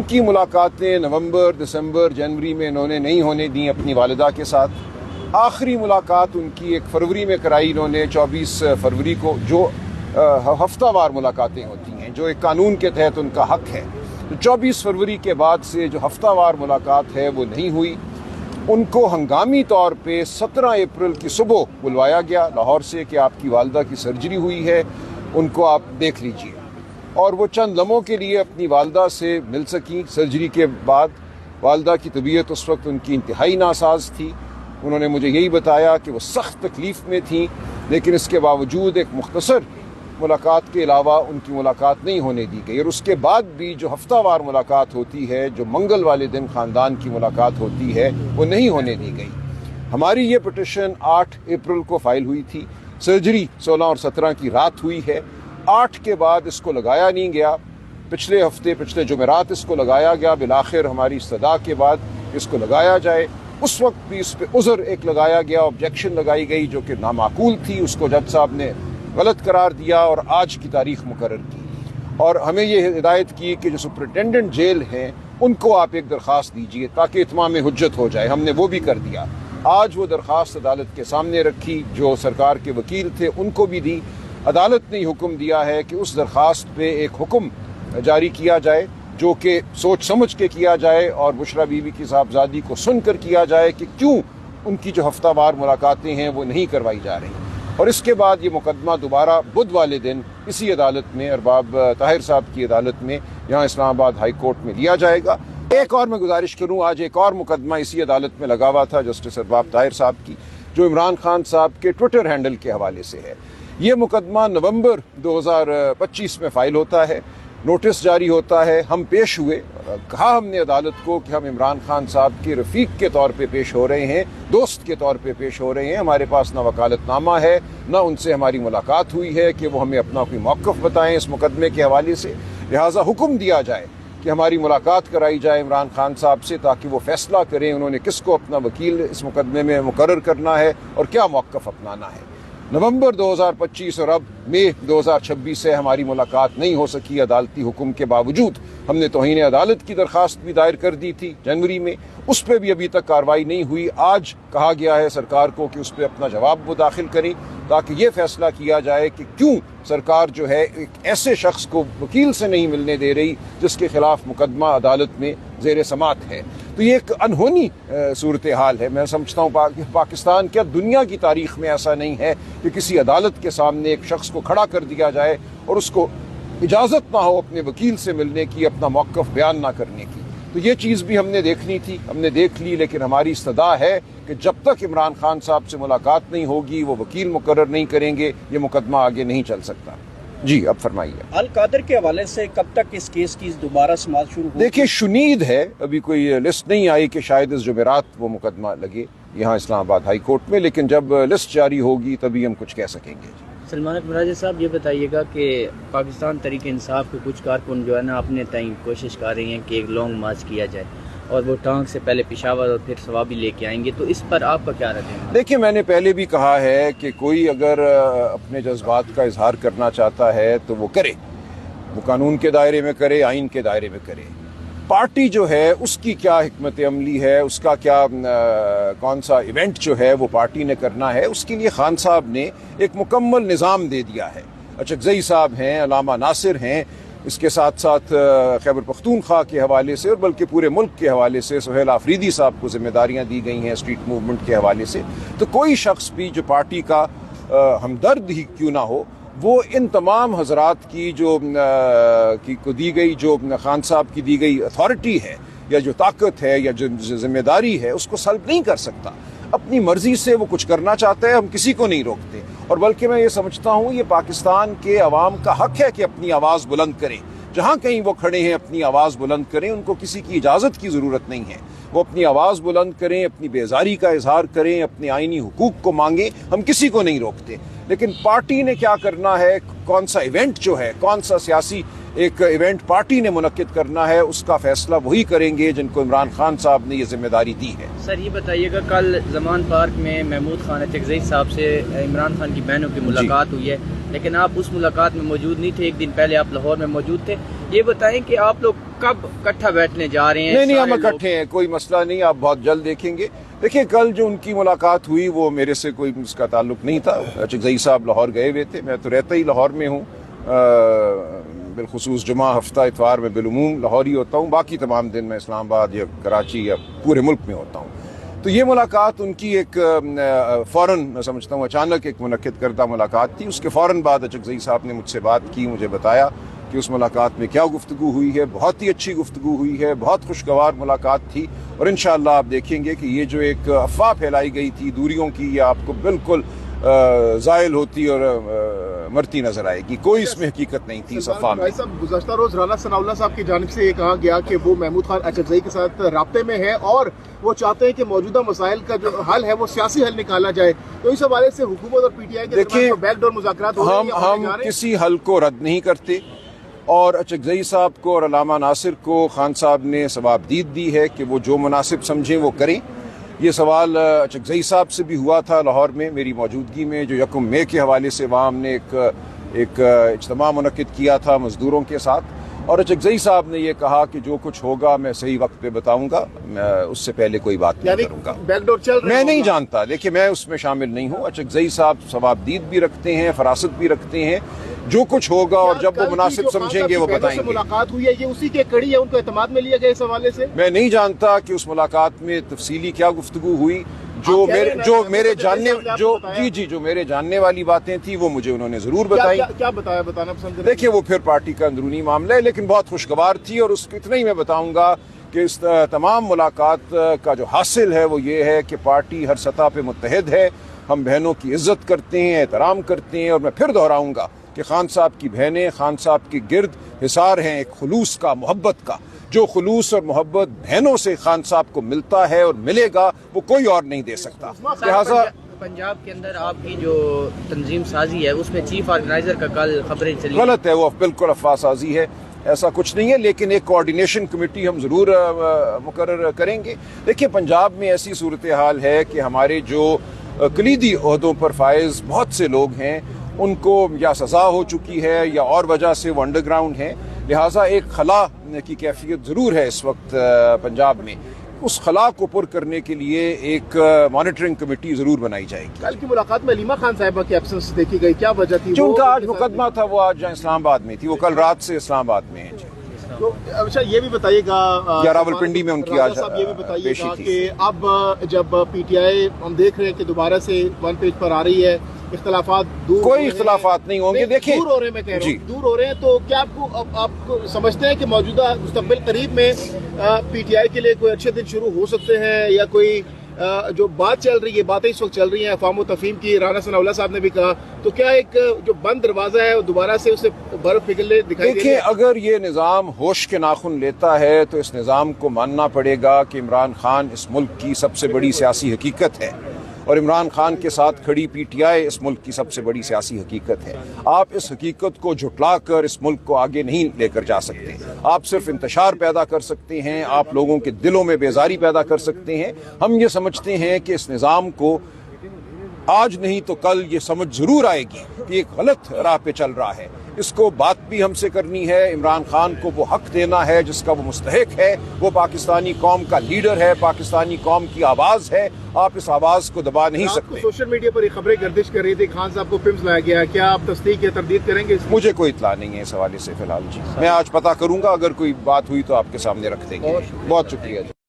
کی ملاقاتیں نومبر، دسمبر، جنوری میں انہوں نے نہیں ہونے دیں اپنی والدہ کے ساتھ. آخری ملاقات ان کی 1 فروری میں کرائی انہوں نے، 24 فروری کو، جو ہفتہ وار ملاقاتیں ہوتی ہیں، جو ایک قانون کے تحت ان کا حق ہے. تو 24 فروری کے بعد سے جو ہفتہ وار ملاقات ہے وہ نہیں ہوئی. ان کو ہنگامی طور پہ 17 اپریل کی صبح بلوایا گیا لاہور سے کہ آپ کی والدہ کی سرجری ہوئی ہے، ان کو آپ دیکھ لیجئے. اور وہ چند لمحوں کے لیے اپنی والدہ سے مل سکیں. سرجری کے بعد والدہ کی طبیعت اس وقت ان کی انتہائی ناساز تھی. انہوں نے مجھے یہی بتایا کہ وہ سخت تکلیف میں تھیں، لیکن اس کے باوجود ایک مختصر ملاقات کے علاوہ ان کی ملاقات نہیں ہونے دی گئی. اور اس کے بعد بھی جو ہفتہ وار ملاقات ہوتی ہے، جو منگل والے دن خاندان کی ملاقات ہوتی ہے، وہ نہیں ہونے دی گئی. ہماری یہ پٹیشن 8 اپریل کو فائل ہوئی تھی. سرجری 16 اور 17 کی رات ہوئی ہے. 8 کے بعد اس کو لگایا نہیں گیا. پچھلے جمعرات اس کو لگایا گیا. بالآخر ہماری استدعا کے بعد اس کو لگایا جائے. اس وقت بھی اس پہ عذر ایک لگایا گیا، آبجیکشن لگائی گئی جو کہ نامعقول تھی. اس کو جج صاحب نے غلط قرار دیا اور آج کی تاریخ مقرر کی. اور ہمیں یہ ہدایت کی کہ جو سپرنٹینڈنٹ جیل ہیں ان کو آپ ایک درخواست دیجیے تاکہ اتمام حجت ہو جائے. ہم نے وہ بھی کر دیا. آج وہ درخواست عدالت کے سامنے رکھی. جو سرکار کے وکیل تھے ان کو بھی دی. عدالت نے حکم دیا ہے کہ اس درخواست پہ ایک حکم جاری کیا جائے جو کہ سوچ سمجھ کے کیا جائے اور بشرا بی بی کی صاحبزادی کو سن کر کیا جائے کہ کیوں ان کی جو ہفتہ وار ملاقاتیں ہیں وہ نہیں کروائی جا رہی. اور اس کے بعد یہ مقدمہ دوبارہ بدھ والے دن اسی عدالت میں، ارباب طاہر صاحب کی عدالت میں یہاں اسلام آباد ہائی کورٹ میں لیا جائے گا. ایک اور میں گزارش کروں، آج ایک اور مقدمہ اسی عدالت میں لگا ہوا تھا جسٹس ارباب طاہر صاحب کی، جو عمران خان صاحب کے ٹویٹر ہینڈل کے حوالے سے ہے. یہ مقدمہ نومبر 2025 میں فائل ہوتا ہے. نوٹس جاری ہوتا ہے. ہم پیش ہوئے، کہا ہم نے عدالت کو کہ ہم عمران خان صاحب کے رفیق کے طور پہ پیش ہو رہے ہیں، دوست کے طور پہ پیش ہو رہے ہیں. ہمارے پاس نہ وکالت نامہ ہے، نہ ان سے ہماری ملاقات ہوئی ہے کہ وہ ہمیں اپنا کوئی موقف بتائیں اس مقدمے کے حوالے سے. لہٰذا حکم دیا جائے کہ ہماری ملاقات کرائی جائے عمران خان صاحب سے تاکہ وہ فیصلہ کریں انہوں نے کس کو اپنا وکیل اس مقدمے میں مقرر کرنا ہے اور کیا موقف اپنانا ہے. نومبر 2025 اور اب مئی 2026 سے ہماری ملاقات نہیں ہو سکی عدالتی حکم کے باوجود. ہم نے توہین عدالت کی درخواست بھی دائر کر دی تھی جنوری میں، اس پہ بھی ابھی تک کارروائی نہیں ہوئی. آج کہا گیا ہے سرکار کو کہ اس پہ اپنا جواب وہ داخل کریں تاکہ یہ فیصلہ کیا جائے کہ کیوں سرکار جو ہے ایک ایسے شخص کو وکیل سے نہیں ملنے دے رہی جس کے خلاف مقدمہ عدالت میں زیر سماعت ہے. تو یہ ایک انہونی صورتحال ہے. میں سمجھتا ہوں پاکستان کیا دنیا کی تاریخ میں ایسا نہیں ہے کہ کسی عدالت کے سامنے ایک شخص کو کھڑا کر دیا جائے اور اس کو اجازت نہ ہو اپنے وکیل سے ملنے کی، اپنا موقف بیان نہ کرنے کی. تو یہ چیز بھی ہم نے دیکھنی تھی، ہم نے دیکھ لی. لیکن ہماری استدعا ہے کہ جب تک عمران خان صاحب سے ملاقات نہیں ہوگی، وہ وکیل مقرر نہیں کریں گے، یہ مقدمہ آگے نہیں چل سکتا. جی اب فرمائیے. القادر کے حوالے سے کب تک اس کیس کی دوبارہ سماعت شروع ہوگی؟ دیکھیے شنید ہے، ابھی کوئی لسٹ نہیں آئی کہ شاید اس جمعرات وہ مقدمہ لگے یہاں اسلام آباد ہائی کورٹ میں، لیکن جب لسٹ جاری ہوگی تبھی ہم کچھ کہہ سکیں گے. سلمان اکبر صاحب یہ بتائیے گا کہ پاکستان تحریک انصاف کے کچھ کارکن جو ہے نا اپنے تئیں کوشش کر رہی ہیں کہ ایک لانگ مارچ کیا جائے اور وہ ٹانک سے پہلے پشاور اور پھر سوابی لے کے آئیں گے، تو اس پر آپ کا کیا رد ہے؟ دیکھیے میں نے پہلے بھی کہا ہے کہ کوئی اگر اپنے جذبات کا اظہار کرنا چاہتا ہے تو وہ کرے، وہ قانون کے دائرے میں کرے، آئین کے دائرے میں کرے. پارٹی جو ہے اس کی کیا حکمت عملی ہے، اس کا کیا کون سا ایونٹ جو ہے وہ پارٹی نے کرنا ہے، اس کے لیے خان صاحب نے ایک مکمل نظام دے دیا ہے. اچکزئی صاحب ہیں، علامہ ناصر ہیں، اس کے ساتھ ساتھ خیبر پختونخوا کے حوالے سے اور بلکہ پورے ملک کے حوالے سے سہیل آفریدی صاحب کو ذمہ داریاں دی گئی ہیں اسٹریٹ موومنٹ کے حوالے سے. تو کوئی شخص بھی جو پارٹی کا ہمدرد ہی کیوں نہ ہو، وہ ان تمام حضرات کی جو کو دی گئی، جو خان صاحب کی دی گئی اتھارٹی ہے یا جو طاقت ہے یا جو ذمہ داری ہے، اس کو سلب نہیں کر سکتا. اپنی مرضی سے وہ کچھ کرنا چاہتا ہے، ہم کسی کو نہیں روکتے. اور بلکہ میں یہ سمجھتا ہوں یہ پاکستان کے عوام کا حق ہے کہ اپنی آواز بلند کریں. جہاں کہیں وہ کھڑے ہیں اپنی آواز بلند کریں، ان کو کسی کی اجازت کی ضرورت نہیں ہے. وہ اپنی آواز بلند کریں، اپنی بیزاری کا اظہار کریں، اپنے آئینی حقوق کو مانگیں، ہم کسی کو نہیں روکتے. لیکن پارٹی نے کیا کرنا ہے، کون سا ایونٹ جو ہے، کون سا سیاسی ایک ایونٹ پارٹی نے منعقد کرنا ہے، اس کا فیصلہ وہی کریں گے جن کو عمران خان صاحب نے یہ ذمہ داری دی ہے۔ سر یہ بتائیے گا، کل زمان پارک میں محمود خان اچکزئی صاحب سے عمران خان کی بہنوں کی ملاقات ہوئی ہے، لیکن آپ اس ملاقات میں موجود نہیں تھے، ایک دن پہلے آپ لاہور میں موجود تھے۔ یہ بتائیں کہ آپ لوگ کب اکٹھا بیٹھنے جا رہے ہیں؟ نہیں ہم اکٹھے ہیں، کوئی مسئلہ نہیں، آپ بہت جلد دیکھیں گے۔ دیکھیں کل جو ان کی ملاقات ہوئی وہ میرے سے کوئی اس کا تعلق نہیں تھا، اچکزئی صاحب لاہور گئے ہوئے تھے، میں تو رہتا ہی لاہور میں ہوں، بالخصوص جمعہ ہفتہ اتوار میں بالعموم لاہور ہی ہوتا ہوں، باقی تمام دن میں اسلام آباد یا کراچی یا پورے ملک میں ہوتا ہوں۔ تو یہ ملاقات ان کی ایک فوراً میں سمجھتا ہوں اچانک ایک منعقد کردہ ملاقات تھی۔ اس کے فوراً بعد اچکزئی صاحب نے مجھ سے بات کی، مجھے بتایا کہ اس ملاقات میں کیا گفتگو ہوئی ہے، بہت ہی اچھی گفتگو ہوئی ہے، بہت خوشگوار ملاقات تھی، اور انشاءاللہ آپ دیکھیں گے کہ یہ جو ایک افواہ پھیلائی گئی تھی دوریوں کی، یہ آپ کو بالکل زائل ہوتی اور مرتی نظر آئے گی، کوئی اس میں حقیقت نہیں تھی اس افواہ میں۔ بھائی صاحب، گزشتہ روز رانا ثناء اللہ صاحب کی جانب سے یہ کہا گیا کہ وہ محمود خان اچکزئی کے ساتھ رابطے میں ہے اور وہ چاہتے ہیں کہ موجودہ مسائل کا جو حل ہے وہ سیاسی حل نکالا جائے، تو اس حوالے سے حکومت اور پی ٹی آئی کے درمیان بیک ڈور مذاکرات ہو رہے ہیں، ہم کسی حل کو رد نہیں کرتے، اور اچکزئی صاحب کو اور علامہ ناصر کو خان صاحب نے ثوابدید دی ہے کہ وہ جو مناسب سمجھیں وہ کریں۔ یہ سوال اچکزئی صاحب سے بھی ہوا تھا لاہور میں میری موجودگی میں، جو 1 مئی کے حوالے سے وہاں ہم نے ایک اجتماع منعقد کیا تھا مزدوروں کے ساتھ، اور اچکزئی صاحب نے یہ کہا کہ جو کچھ ہوگا میں صحیح وقت پہ بتاؤں گا، میں اس سے پہلے کوئی بات نہیں کروں گا۔ بیک ڈور چل رہا ہے، میں نہیں جانتا، لیکن میں اس میں شامل نہیں ہوں۔ اچکزئی صاحب ثوابدید بھی رکھتے ہیں، فراست بھی رکھتے ہیں، جو کچھ ہوگا اور جب وہ مناسب سمجھیں گے وہ بتائیں گے۔ ملاقات ہوئی ہے یہ اسی کے کڑی ہے، ان کو اعتماد میں لیا گیا اس حوالے سے؟ میں نہیں جانتا کہ اس ملاقات میں تفصیلی کیا گفتگو ہوئی، جو میرے جاننے والی باتیں تھیں وہ مجھے انہوں نے ضرور بتائی۔ کیا بتایا، بتانا پسند کریں؟ دیکھیں وہ پھر پارٹی کا اندرونی معاملہ ہے، لیکن بہت خوشگوار تھی، اور اس اتنا ہی میں بتاؤں گا کہ اس تمام ملاقات کا جو حاصل ہے وہ یہ ہے کہ پارٹی ہر سطح پہ متحد ہے، ہم بہنوں کی عزت کرتے ہیں، احترام کرتے ہیں، اور میں پھر دہراؤں گا کہ خان صاحب کی بہنیں خان صاحب کے گرد حصار ہیں ایک خلوص کا، محبت کا، جو خلوص اور محبت بہنوں سے خان صاحب کو ملتا ہے اور ملے گا وہ کوئی اور نہیں دے سکتا۔ لہٰذا پنجاب کے اندر آپ کی جو تنظیم سازی ہے اس میں چیف آرگنائزر کا کل خبریں چلی، غلط ہے، وہ بالکل افواہ سازی ہے، ایسا کچھ نہیں ہے، لیکن ایک کوارڈینیشن کمیٹی ہم ضرور مقرر کریں گے۔ دیکھیں پنجاب میں ایسی صورتحال ہے کہ ہمارے جو کلیدی عہدوں پر فائز بہت سے لوگ ہیں، ان کو یا سزا ہو چکی ہے یا اور وجہ سے وہ انڈر گراؤنڈ ہیں، لہٰذا ایک خلا کی کیفیت ضرور ہے اس وقت پنجاب میں۔ اس خلا کو پر کرنے کے لیے ایک مانیٹرنگ کمیٹی ضرور بنائی جائے گی۔ کل کی ملاقات میں علیمہ خان صاحبہ کی ایبسنس دیکھی گئی، کیا وجہ تھی؟ جو ان کا آج مقدمہ تھا وہ آج اسلام آباد میں تھی، وہ کل رات سے اسلام آباد میں ہیں۔ تو اچھا یہ بھی بتائیے گا، یا راولپنڈی میں ان کی آج صاحب یہ بھی بتائیے پیشی گا تھی کہ اب جب پی ٹی آئی ہم دیکھ رہے ہیں کہ دوبارہ سے ون پیج پر آ رہی ہے، اختلافات دور کوئی اختلافات نہیں ہوں گے، دیکھیں دور ہو رہے ہیں، میں کہہ رہا ہوں دور ہو رہے ہیں، تو کیا آپ کو سمجھتے ہیں کہ موجودہ مستقبل قریب میں پی ٹی آئی کے لیے کوئی اچھے دن شروع ہو سکتے ہیں، یا کوئی جو بات چل رہی ہے، باتیں اس وقت چل رہی ہیں افہام و تفہیم کی، رانا ثناء اللہ صاحب نے بھی کہا، تو کیا ایک جو بند دروازہ ہے وہ دوبارہ سے اسے برف پگھلنے دکھائی دے رہی ہے؟ دیکھیں اگر یہ نظام ہوش کے ناخن لیتا ہے تو اس نظام کو ماننا پڑے گا کہ عمران خان اس ملک کی سب سے بڑی سیاسی حقیقت ہے، اور عمران خان کے ساتھ کھڑی پی ٹی آئی اس ملک کی سب سے بڑی سیاسی حقیقت ہے۔ آپ اس حقیقت کو جھٹلا کر اس ملک کو آگے نہیں لے کر جا سکتے، آپ صرف انتشار پیدا کر سکتے ہیں، آپ لوگوں کے دلوں میں بیزاری پیدا کر سکتے ہیں۔ ہم یہ سمجھتے ہیں کہ اس نظام کو آج نہیں تو کل یہ سمجھ ضرور آئے گی کہ ایک غلط راہ پہ چل رہا ہے، اس کو بات بھی ہم سے کرنی ہے، عمران خان کو وہ حق دینا ہے جس کا وہ مستحق ہے، وہ پاکستانی قوم کا لیڈر ہے، پاکستانی قوم کی آواز ہے، آپ اس آواز کو دبا نہیں سکتے۔ سوشل میڈیا پر یہ خبریں گردش کر رہی تھی خان صاحب کو فلمز لایا گیا، کیا آپ تصدیق یا تردید کریں گے؟ مجھے کوئی اطلاع نہیں ہے اس حوالے سے فی الحال، جی میں آج پتہ کروں گا، اگر کوئی بات ہوئی تو آپ کے سامنے رکھ دیں گے۔ بہت شکریہ جی۔